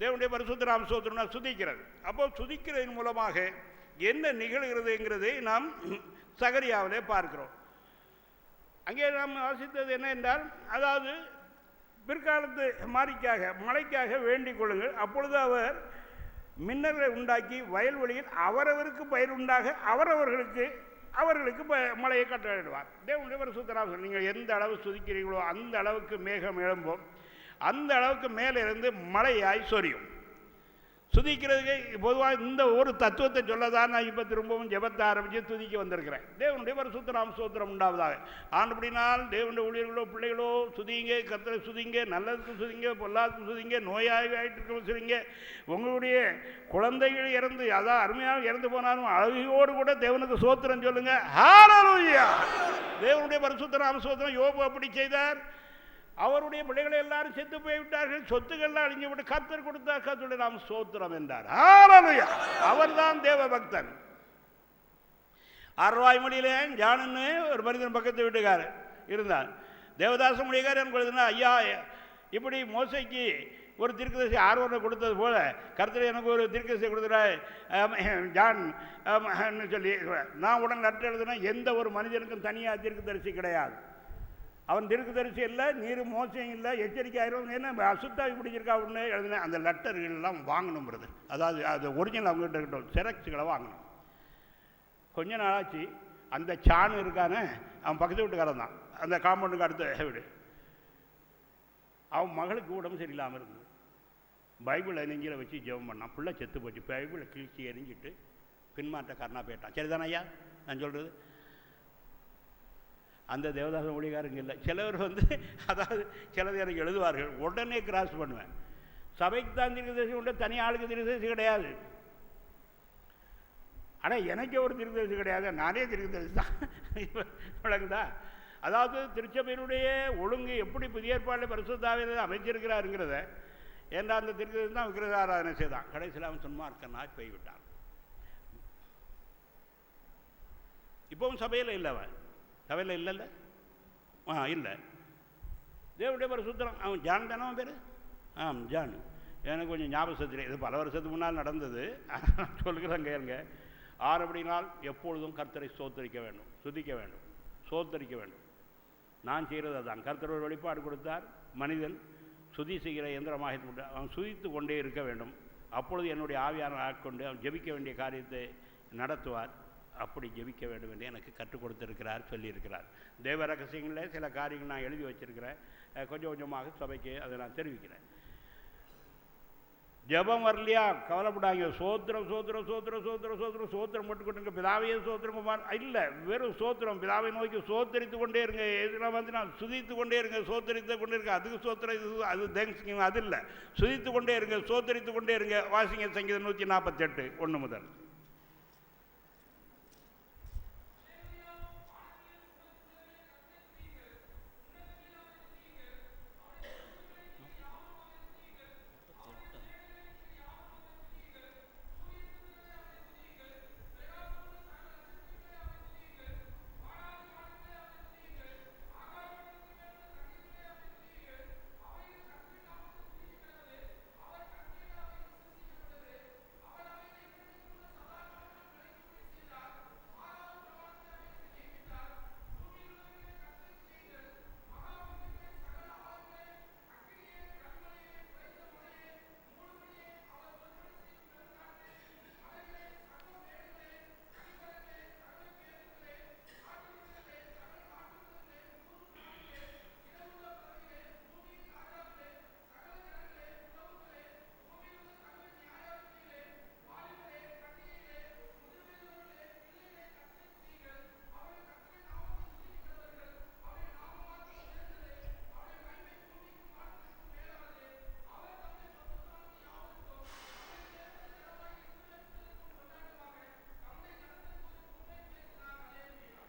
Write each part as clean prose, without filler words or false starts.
தேவனுடைய பரிசுத்த நாம ஸ்தோத்திரம்னா சுதிக்கிறது. அப்போ சுதிக்கிறதன் மூலமாக என்ன நிகழ்கிறதுங்கிறதை நாம் சகரியாவிலே பார்க்கிறோம். அங்கே நாம் வாசித்தது என்ன என்றால், அதாவது பிற்காலத்து மழைக்காக வேண்டிக் கொள்ளுங்கள், அப்பொழுது அவர் மின்னலை உண்டாக்கி வயல்வெளியில் அவரவருக்கு பயிர் உண்டாக அவரவர்களுக்கு மழையை கட்டளையிடுவார். தேவனுடைய பரிசுத்த நாமம். நீங்கள் எந்த அளவு சுதிக்கிறீர்களோ அந்த அளவுக்கு மேகம் எழும்பும், அந்த அளவுக்கு மேலே இருந்து மழையாய் சொரியும். துதிக்கிறதுக்கு பொதுவாக இந்த ஒரு தத்துவத்தை சொல்லதான் நான் இப்போ திரும்பவும் ஜெபத்தை ஆரம்பித்து துதிக்க வந்திருக்கிறேன். தேவனுடைய பரிசுத்த நாம ஸ்தோத்திரம் உண்டாவதாக. ஆனபடினால் தேவனுடைய ஊழியர்களோ பிள்ளைகளோ சுதிங்க, கர்த்தரை சுதிங்க, நல்லதுக்கு சுதிங்க, பொல்லாதுக்கு சுதிங்க, நோயாளியாயிட்டு இருக்க சுதிங்க. உங்களுடைய குழந்தைகள் இறந்து, அதான் அருமையாக இறந்து போனாலும் அழகியோடு கூட தேவனுக்கு ஸ்தோத்திரம் சொல்லுங்க. ஹல்லேலூயா. தேவனுடைய பரிசுத்த நாம ஸ்தோத்திரம். யோபு அப்படி செய்தார். அவருடைய பிள்ளைகளை எல்லாரும் செத்து போய்விட்டார்கள், சொத்துக்கள்லாம் அழிஞ்சு விட்டு கர்த்தர் கொடுத்தார், கர்த்தருடைய நாம ஸ்தோத்திரம் என்றார். ஹல்லேலூயா. அவர்தான் தேவ பக்தன். அருவாய்மொழியிலே ஜானுன்னு ஒரு மனிதன் பக்கத்து வீட்டுக்கார் இருந்தார். தேவதாச மொழிகாரன் கொடுத்தா, ஐயா இப்படி மோசைக்கு ஒரு தீர்க்கதரிசி ஆர்வனை கொடுத்தது போல கர்த்தர் எனக்கு ஒரு தீர்க்கதரிசி கொடுத்துறாரு ஜான் சொல்லி, நான் உடனே லெட்டர் எழுதுனா எந்த ஒரு மனிதனுக்கும் தனியாக தீர்க்கதரிசி கிடையாது. அவன் தீர்க்கதரிசி இல்லை, நீர் மோசம் இல்லை, எச்சரிக்கை ஆயிரும், என்ன அசுத்தாவி பிடிச்சிருக்கா அப்படின்னு எழுதினேன். அந்த லெட்டர்கள்லாம் வாங்கணுங்கிறது, அதாவது அது ஒரிஜினல் அவங்ககிட்ட இருக்கட்டும், செரக்ஸுகளை வாங்கணும். கொஞ்ச நாளாச்சு அந்த சாணு இருக்கானே, அவன் பக்கத்து வீட்டுக்காரன் தான், அந்த காம்பவுண்டுக்கு அடுத்த வீடு. அவன் மகளுக்கு உடம்பு சரியில்லாமல் இருந்தது. பைபிளை நெஞ்சில் வச்சு ஜெபம் பண்ணான். பிள்ளை செத்து போச்சு. பைபிளை கிழிச்சி எரிஞ்சிட்டு பின்மாற்றக்காரனாக போயிட்டான். சரிதானே ஐயா நான் சொல்கிறது? அந்த தேவதாச ஊழியக்காரங்க இல்லை. சிலவர் அதாவது சிலது எனக்கு எழுதுவார்கள், உடனே கிராஸ் பண்ணுவேன். சபைக்கு தான் தீர்க்கதரிசி உண்டு, தனி ஆளுக்கு தீர்க்கதரிசி கிடையாது. ஆனால் எனக்கு ஒரு தீர்க்கதரிசி கிடையாது, நானே தீர்க்கதரிசி தான். விளங்குதா? அதாவது திருச்சபையினுடைய ஒழுங்கு எப்படி புதிய ஏற்பாட்டில் பரிசுத்தாவியதை அமைச்சிருக்கிறாருங்கிறத ஏன்னா அந்த தீர்க்கதரிசி தான் விக்கிரக ஆராதனை செய்தான். கடைசியில் அவன் துன்மார்க்கனாய் போய்விட்டான். இப்பவும் சபையில் இல்லை, அவன் சபையில் இல்லைல்ல, இல்லை. தேவனுடைய பரிசுத்தம். அவன் ஜான் தானே அவன் பேர்? ஜான். எனக்கு கொஞ்சம் ஞாபகத்தில், இது பல வருஷத்துக்கு முன்னால் நடந்தது, சொல்கிறேன் கேளுங்க. ஆறுபடினால் எப்பொழுதும் கர்த்தரை ஸ்தோத்தரிக்க வேண்டும், துதிக்க வேண்டும், ஸ்தோத்தரிக்க வேண்டும். நான் செய்கிறது தான். கர்த்தர் ஒரு வெளிப்பாடு கொடுத்தார், மனிதன் சுதி செய்கிற இயந்திரமாக அவன் சுதித்து கொண்டே இருக்க வேண்டும். அப்பொழுது என்னுடைய ஆவியான ஆட்கொண்டு அவன் ஜெபிக்க வேண்டிய காரியத்தை நடத்துவார். அப்படி ஜெபிக்க வேண்டும் என்று எனக்கு கற்றுக் கொடுத்திருக்கிறார், சொல்லியிருக்கிறார். தேவ ரகசியங்களில் சில காரியங்கள் நான் எழுதி வச்சிருக்கிறேன். கொஞ்சம் கொஞ்சமாக சபைக்கு அதை நான் தெரிவிக்கிறேன். ஜெபம் வரலையா கவலைப்படாங்க. சோத்திரம் சோத்திரம் சோத்திரம் சோத்திரம் சோத்திரம் சோத்திரம் மட்டும் கொண்டுங்க. பிதாவையே சோத்திரம் இல்லை, வெறும் சோத்திரம். பிதாவை நோக்கி சோத்தரித்து கொண்டே இருங்க. எதிராக நான் சுதித்து கொண்டே இருங்க, சோத்தரித்து கொண்டே இருங்க. அதுக்கு சோத்திரம், இது அது தேங்க்ஸ்கிவிங், அது இல்லை. சுதித்து கொண்டே இருங்க, சோத்தரித்து கொண்டே இருங்க. வாசிங்க சங்கீதம் 148 1 முதல்.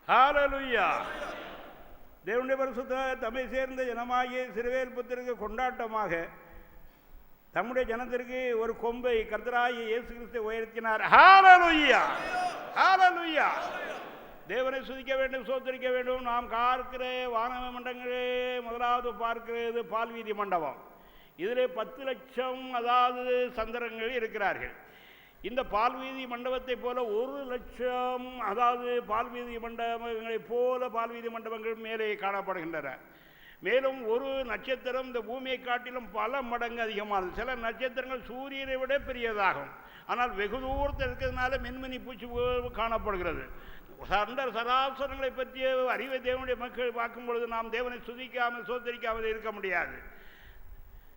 ஹல்லேலூயா. தேவனுடைய பரிசுத்த தம்மை சேர்ந்த ஜனமாகிய சிறுவேல் புத்திரருக்கு கொண்டாட்டமாக தம்முடைய ஜனத்திற்கு ஒரு கொம்பை கர்த்தராகிய இயேசு கிறிஸ்து உயர்த்தினார். ஹல்லேலூயா, ஹல்லேலூயா. தேவனை துதிக்க வேண்டும், ஸ்தோத்திரிக்க வேண்டும். நாம் பார்க்கிற வானக மண்டங்களே முதலாவது பார்க்கிறது பால்வீதி மண்டபம். இதிலே 10 லட்சம் அதாவது சந்திரங்கள் இருக்கிறார்கள். இந்த பால்வீதி மண்டபத்தை போல 1 லட்சம் அதாவது பால்வீதி மண்டபங்களைப் போல பால்வீதி மண்டபங்கள் மேலே காணப்படுகின்றன. மேலும் ஒரு நட்சத்திரம் இந்த பூமியை காட்டிலும் பல மடங்கு அதிகமானது. சில நட்சத்திரங்கள் சூரியனை விட பெரியதாகும், ஆனால் வெகு தூரத்தில் இருக்கிறதுனால மின்மினி பூச்சி காணப்படுகிறது. சராசரங்களை பற்றிய அறிவை தேவனுடைய மக்கள் பார்க்கும் பொழுது நாம் தேவனை சுதிக்காமல் சோதரிக்காமல் இருக்க முடியாது.